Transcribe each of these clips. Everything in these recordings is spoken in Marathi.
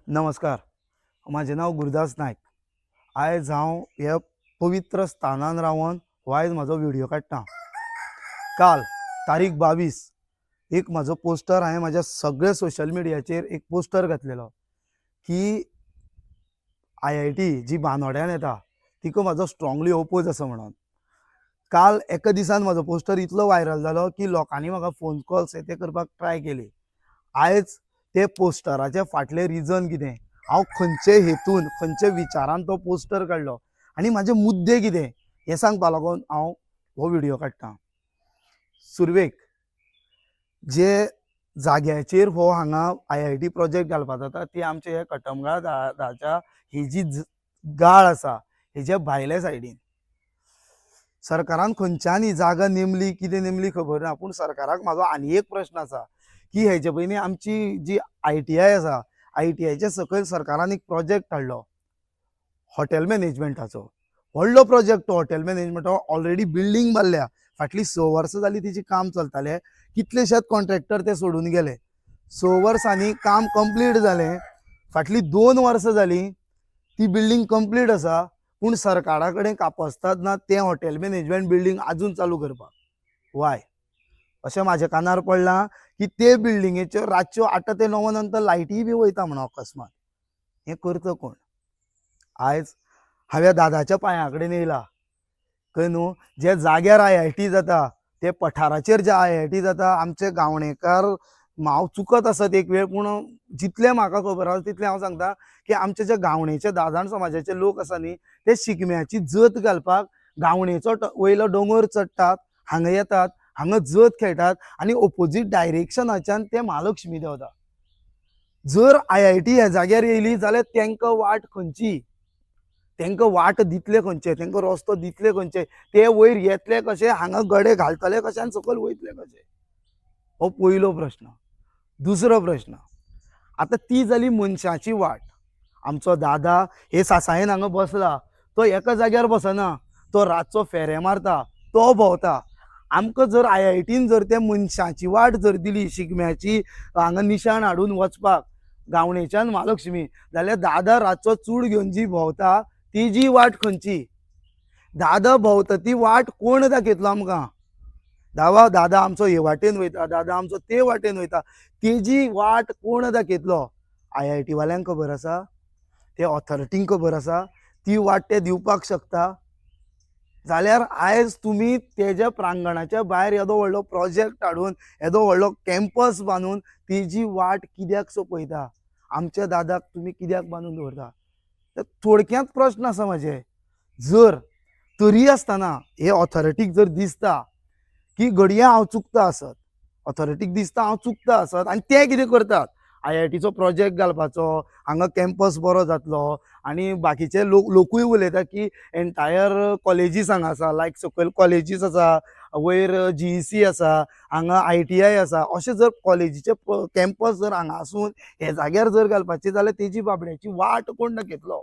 नमस्कार. माझे नाव गुरुदास नायक. आयज हांव ह्या पवित्र स्थानान रावन वायज म्हजो व्हिडिओ काडटा. काल तारीख 22 एक म्हजो पोस्टर हांवें म्हाज्या सगळ्या सोशल मिडियाचेर एक पोस्टर घातलेलो की IIT जी बांदोड्यान येता तिका म्हाजो स्ट्रॉंगली ओपोज आसा म्हणून. काल एका दिसान म्हजो पोस्टर इतलो व्हायरल जालो की लोकांनी म्हाका फोन कॉल्स ते करपाक ट्राय केली. आयज ते पोस्टराचे फाटले रिजन कितें, हांव खंयचे हेतून खंयचे विचारान तो पोस्टर काडलो आनी म्हाजे मुद्दे कितें हें सांगपा लागून हांव हो व्हिडिओ काडटां. सुरवेक जे जाग्याचेर हो हांगा IIT प्रोजेक्ट घालपाक जाता ती आमचे हे कटमगाळ दाच्या ही जी गाळ आसा हेजे भायले सायडीन. सरकारान खंयच्यानी जागा नेमली कितें नेमली खबर ना, पूण सरकाराक म्हाजो आनी एक प्रश्न आसा की हेजे पयलीं आमची जी ITI आसा ITIचे सकयल सरकारान एक प्रोजेक्ट हाडलो हॉटेल मॅनेजमेंटाचो. व्हडलो प्रोजेक्ट तो हॉटेल मॅनेजमेंटाचो. ऑलरेडी बिल्डींग बांदल्या, फाटलीं 6 वर्सां जालीं तिची काम चलतालें. कितलेशेच कॉन्ट्रॅक्टर ते सोडून गेले. 6 वर्सांनी काम कंप्लीट जालें. फाटलीं 2 वर्सां जालीं ती बिल्डींग कंप्लीट आसा, पूण सरकारा कडेन कापस्ताद ना तें हॉटेल मॅनेजमेंट बिल्डींग आजून चालू करपाक. वाय अशें म्हाज्या कानार पडलां की ते बिल्डिंगेच्यो रातच्यो 8 ते 9 नंतर लायटी बी वयता म्हणून अकस्मात. हें करता कोण? आयज हांवें दादाच्या पांया कडेन येयला कळ्ळें न्हू. जे जाग्यार IIT जाता ते पठाराचेर जे IIT जाता आमचे गांवणेकार हांव चुकत आसत एक वेळ, पूण जितलें म्हाका खबर आसा तितलें हांव सांगता की आमचे जे गांवणेचे दादण समाजाचे लोक आसा न्ही ते शिगम्याची जत घालपाक गांवणेचो वयलो दोंगर चडटात, हांगा येतात, हांगा जत खेळटात आनी ऑपोजीट डायरेक्शनाच्यान ते महालक्ष्मी देंवता. जर IIT ह्या जाग्यार येयली जाल्यार तांकां वाट खंयची, तांकां वाट दितले खंयचे, तांकां रस्तो दितले खंयचे, ते वयर येतले कशे, हांगा गडे घालतले कशे आनी सकयल वयतले कशे, हो पयलो प्रश्न. दुसरो प्रश्न, आतां ती जाली मनशाची वाट. आमचो दादा हे सासायेन हांगा बसला, तो एका जाग्यार बसना, तो रातचो फेरे मारता, तो भोंवता. आमकां जर IITन जर ते मनशाची वाट जर दिली शिगम्याची हांगा निशाण हाडून वचपाक गांवणेच्यान महालक्ष्मी, जाल्यार दादा रातचो चूड घेवन जी भोंवता ती जी वाट खंयची? दादा भोंवता ती वाट कोण दाखयतलो आमकां? दादा आमचो हे वाटेन वयता, दादा आमचो ते वाटेन वयता, तेजी वाट कोण दाखयतलो? IIT वाल्यांक खबर आसा? ते ऑथॉरिटींक खबर आसा? ती वाट ते दिवपाक शकता? जाल्यार आयज तुमी तेज्या प्रांगणाच्या भायर येदो व्हडलो प्रोजेक्ट हाडून येदो व्हडलो कॅम्पस बांदून तेजी वाट कित्याक सोंपयता? आमच्या दादाक तुमी कित्याक बांदून दवरता? थोडक्यांत प्रश्न आसा म्हाजे. जर तरी आसतना हे ऑथॉरिटीक जर दिसता की घडये हांव चुकता आसत, ऑथॉरिटीक दिसता हांव चुकता आसत आनी ते कितें करतात IITचो प्रोजेक्ट घालपाचो, हांगा कॅम्पस बरो जातलो आनी बाकीचे लोकूय उलयता की एंटायर कॉलेजीस हांगा आसा, लायक सकयल कॉलेजीस आसा, वयर GEC आसा, हांगा ITI आसा, अशें जर कॉलेजीचे कॅम्पस जर हांगा आसून हे जाग्यार जर घालपाची जाल्यार तेजी बाबड्याची वाट कोण दाखयतलो?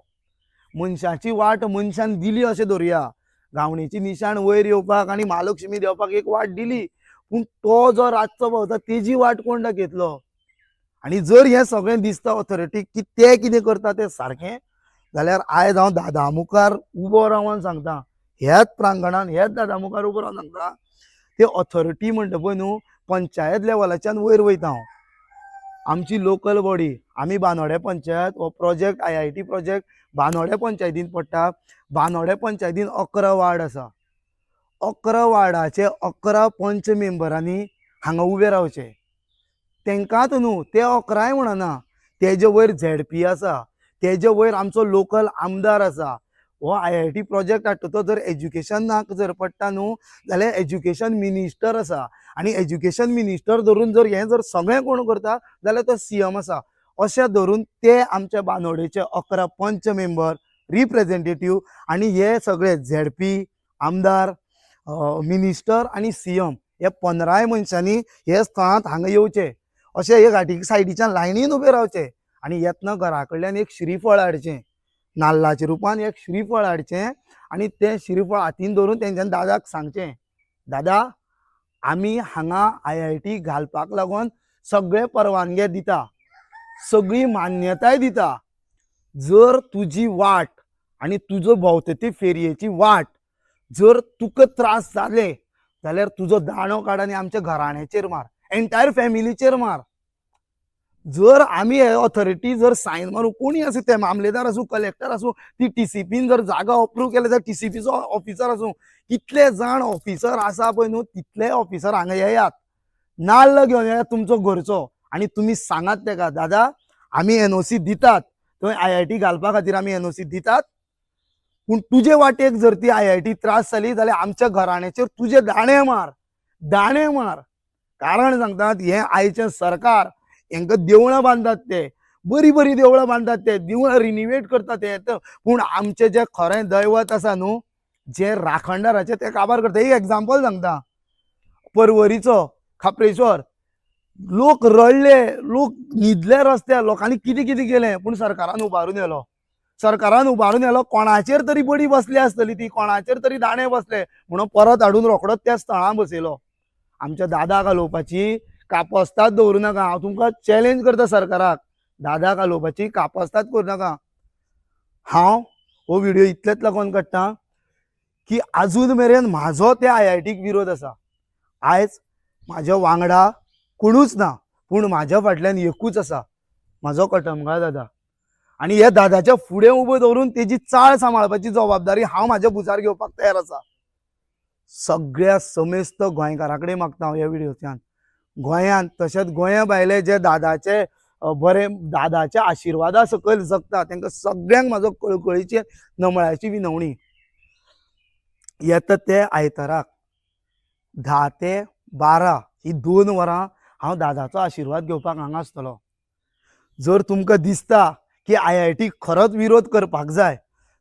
मनशाची वाट मनशान दिली अशें धरुया. गांवणेची निशाण वयर येवपाक आनी महालक्ष्मी देवपाक एक वाट दिली, पूण तो जो रातचो भोंवता तेजी वाट कोण दाखयतलो? आनी जर हें सगळें दिसता ऑथॉरिटीक की ते कितें करता तें सारकें, जाल्यार आयज हांव दादा मुखार उबो रावन सांगता, ह्याच प्रांगणान ह्याच दादा मुखार उबो रावन सांगता, ते ऑथॉरिटी म्हणटा पळय न्हू पंचायत लेवलाच्यान वयर वयता हांव. आमची लोकल बॉडी, आमी बांदोड्या पंचायत हो प्रोजेक्ट IIT प्रोजेक्ट बांदोड्या पंचायतीन पडटा. बांदोड्या पंचायतीन 11 वार्ड आसा. 11 वार्डाचे 11 पंच मेंबरांनी हांगा उबे रावचे. तांकांच न्हू ते 11य म्हणना, तेजे वयर ZP आसा, तेजे वयर आमचो लोकल आमदार आसा. हो IIT प्रोजेक्ट हाडटा तो जर एज्युकेशनाक जर पडटा न्हू जाल्यार एज्युकेशन मिनिस्टर आसा आनी एज्युकेशन मिनिस्टर धरून जर हें जर सगळें कोण करता जाल्यार तो CM आसा. अशें धरून ते आमच्या बांदोडेचे 11 पंच मेंबर रिप्रेझेंटेटिव्ह आनी हे सगळे ZP, आमदार, मिनिस्टर आनी CM हे 15 मनशांनी हे स्थळांत हांगा येवचे. अशें हे घाटी सायडीच्यान लायनीन उबे रावचे आनी येतना घरा कडल्यान एक श्रीफळ हाडचें, नाल्लाच्या रुपान एक श्रीफळ हाडचें आनी तें श्रीफळ हातीन धरून तेंच्यान दादाक सांगचें, दादा आमी हांगा IIT घालपाक लागून सगळे परवानगी दिता, सगळी मान्यताय दिता. जर तुझी वाट आणि तुझो भोंवता ती फेरयेची वाट जर तुका त्रास जाले जाल्यार तुजो दाणो काड आनी आमच्या घराण्याचेर मार, एंटायर फॅमिलीचेर मार. जर आमी हे ऑथॉरिटी जर सायन मारूं, कोणी आसूं ते मामलेदार आसूं, कलेक्टर आसूं, ती टीसीपीन जर जागा अप्रूव केले तर टीसीपीचो ऑफिसर आसूं, कितले जाण ऑफिसर आसा पळय न्हू तितले ऑफिसर हांगा येयात, नाल्ल घेवन येयात तुमचो घरचो आनी तुमी सांगात तेका दादा आमी एनओसी दितात, थंय IIT घालपा खातीर आमी एनओसी दितात, पूण तुजे वाटेक जर ती IIT त्रास जाली जाल्यार आमच्या घराण्याचेर तुजे दाणे मार, दाणे मार. कारण सांगतात हे आयचे सरकार हांकां देवळां बांदतात, ते बरी बरी देवळां बांदतात, ते देवळां रिनिवेट करतात ते, पूण आमचे जे खरें दैवत आसा न्हू जे राखणदाराचे ते काबार करता. एक एग्जाम्पल सांगता, परवरीचो खापरेश्वर लोक रडले, लोक न्हिदले रस्त्यार, लोकांनी कितें कितें केलें पूण सरकारान उबारून येलो, सरकारान उबारून येलो. कोणाचेर तरी बडी बसली आसतली ती, कोणाचेर तरी दाणे बसले म्हणून परत हाडून रोखडोच त्या स्थळां बसयलो. आमच्या दादा घालोवपाची कापस्ताद दवरूं नाका. हांव तुमकां चॅलेंज करता सरकाराक, दादा घालोवपाची कापस्ताद करूं नाका. हांव हो व्हिडिओ इतलेच लागून काडटा की आजून मेरेन म्हाजो त्या IITक विरोध आसा. आयज म्हाज्या वांगडा कोणूच ना, पूण म्हाज्या फाटल्यान एकूच आसा, म्हाजो कटमगाळ दादा. आनी ह्या दादाच्या फुडें उबो दवरून तेजी चाळ सांबाळपाची जबाबदारी हांव म्हाज्या भुजार घेवपाक तयार आसा. सगळ्या समेस्त गोंयकारां कडेन मागता हांव ह्या व्हिडिओंतल्यान, गोंयांत तशेंच गोंया भायले जे दादाचे बरे दादाच्या आशिर्वादा सकयल जगता तांकां सगळ्यांक म्हाजो कळकळीची नमळाची विनवणी. येता ते आयताराक 10 ते 12 ही 2 वरां हांव दादाचो आशिर्वाद घेवपाक हांगा आसतलो. जर तुमकां दिसता की IIT खरोच विरोध करपाक जाय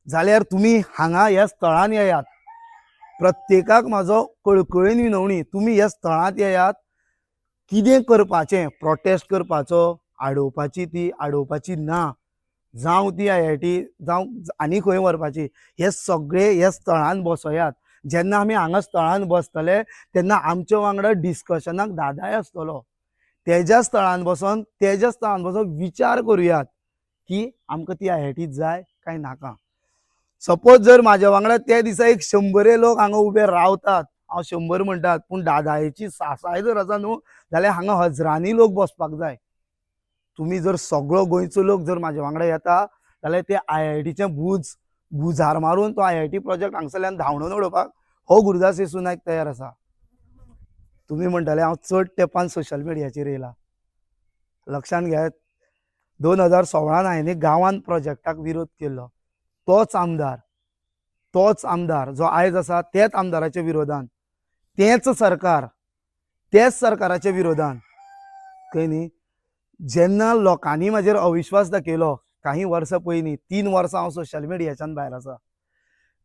जाल्यार तुमी हांगा ह्या स्थळान येयात. प्रत्येकाक म्हाजो कळकळीन विनवणी, तुमी ह्या स्थळांत येयात. कितें करपाचें, प्रोटेस्ट करपाचो, आडोवपाची ना, जावं ती IIT जावं आनी खंय व्हरपाची, हे सगळे ह्या स्थळान बसयात. जेन्ना आमी हांगा स्थळान बसतले तेन्ना आमच्या वांगडा डिस्कशनाक दादाय आसतलो. तेज्या स्थळान बसून विचार करुयात की आमकां ती IIT जाय काय नाका. सपोज जर म्हाज्या वांगडा त्या दिसा एक 100 लोक हांगा उबे रावतात, हांव 100 म्हणटात, पूण दादाची सासाय जर आसा न्हू जाल्यार हांगा हजरांनी लोक बसपाक जाय. तुमी जर सगळो गोंयचो लोक जर म्हाज्या वांगडा येता जाल्यार ते IITचें भुजार मारून तो IIT प्रोजेक्ट हांगसरल्यान धांवडोवन उडोवपाक हो गुरुदास येसू नायक तयार आसा. तुमी म्हणटले हांव चड तेंपान सोशल मिडियाचेर येयला, लक्षांत घेयात 2016 हांवें एक गांवांत प्रोजेक्टाक विरोध केल्लो. तोच आमदार जो आयज आसा तेच आमदाराच्या विरोधान, तेच सरकाराच्या विरोधान खंय न्ही. जेन्ना लोकांनी म्हाजेर अविश्वास दाखयलो काही वर्सां पयलीं, 3 वर्सां हांव सोशल मिडियाच्यान भायर आसा,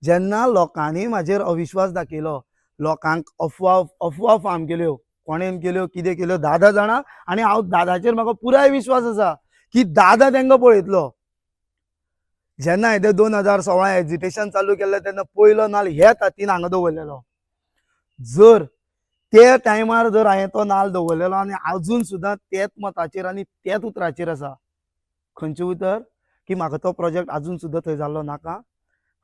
जेन्ना लोकांनी म्हाजेर अविश्वास दाखयलो, लोकांक अफवा फार्म केल्यो, कोणेन केल्यो, कितें केल्यो दादा जाणा. आनी हांव दादाचेर म्हाका पुराय विश्वास आसा की दादा तांकां पळयतलो. जेन्ना हांवें 2016 एजिटेशन चालू केल्लें तेन्ना पयलो नाल्ल हे तातीन हांगा दवरलेलो. जर त्या टायमार जर हांवें तो नाल्ल दवरलेलो आनी अजून सुद्दां तेच मताचेर आनी तेच उतराचेर आसा, खंयचें उतर की म्हाका तो प्रोजेक्ट अजून सुद्दां थंय जाल्लो नाका.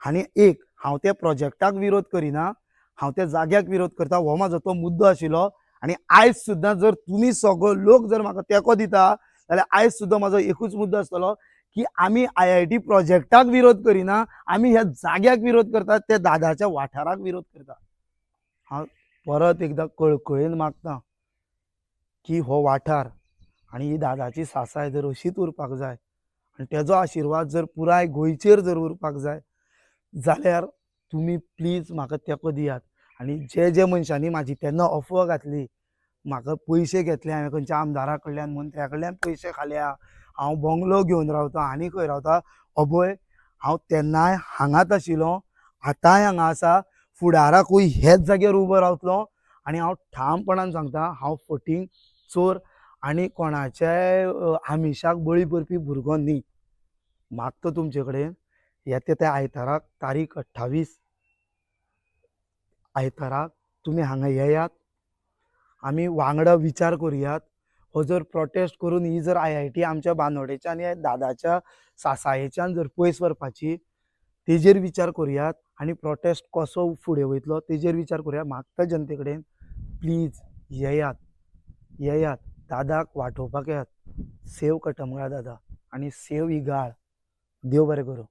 आनी एक हांव त्या प्रोजेक्टाक विरोध करिना, हांव त्या जाग्याक विरोध करता, हो म्हाजो तो मुद्दो आशिल्लो. आनी आयज सुद्दां जर तुमी सगळो लोक जर म्हाका तेंको दिता जाल्यार आयज सुद्दां म्हाजो एकूच मुद्दो आसतलो की आमी IIT प्रोजेक्टाक विरोध करिना, आमी ह्या जाग्याक विरोध करतात, त्या दादाच्या वाठाराक विरोध करता. हांव परत एकदां कळकळीन मागता की हो वाठार आनी ही दादाची सासाय जर अशीच उरपाक जाय आनी तेजो आशिर्वाद जर पुराय गोंयचेर जर उरपाक जाय जाल्यार तुमी प्लीज म्हाका तेंको दियात. आनी जे मनशांनी म्हाजी तेन्ना अफवा घातली, म्हाका पयशे घेतले हांवें खंयच्या आमदारा कडल्यान, मंत्र्या कडल्यान पयशे खाल्या, हांव बंगलो घेवन रावता आनी खंय रावता, अभय हांव तेन्नाय हांगाच आशिल्लो, आतांय हांगा आसा, फुडाराकूय हेच जाग्यार उबो रावतलो. आनी हांव ठामपणान सांगता, हांव फटींग चोर आनी कोणाच्याय आमिशाक बळी पडपी भुरगो न्ही. मागता तुमचे कडेन येता त्या आयताराक तारीख 28 आयताराक तुमी हांगा येयात, आमी वांगडा विचार करुयात. हो जर प्रोटेस्ट करून ही जर IIT आमच्या बांदोडेच्यान या दादाच्या सासायेच्यान जर पयस व्हरपाची तेजेर विचार करुयात आनी प्रोटेस्ट कसो फुडें वयतलो तेजेर विचार करुया. मागता जनते कडेन प्लीज येयात दादाक वाटोवपाक येयात. सेव कटमगाळ दादा आनी सेव इगाळ. देव बरें करूं.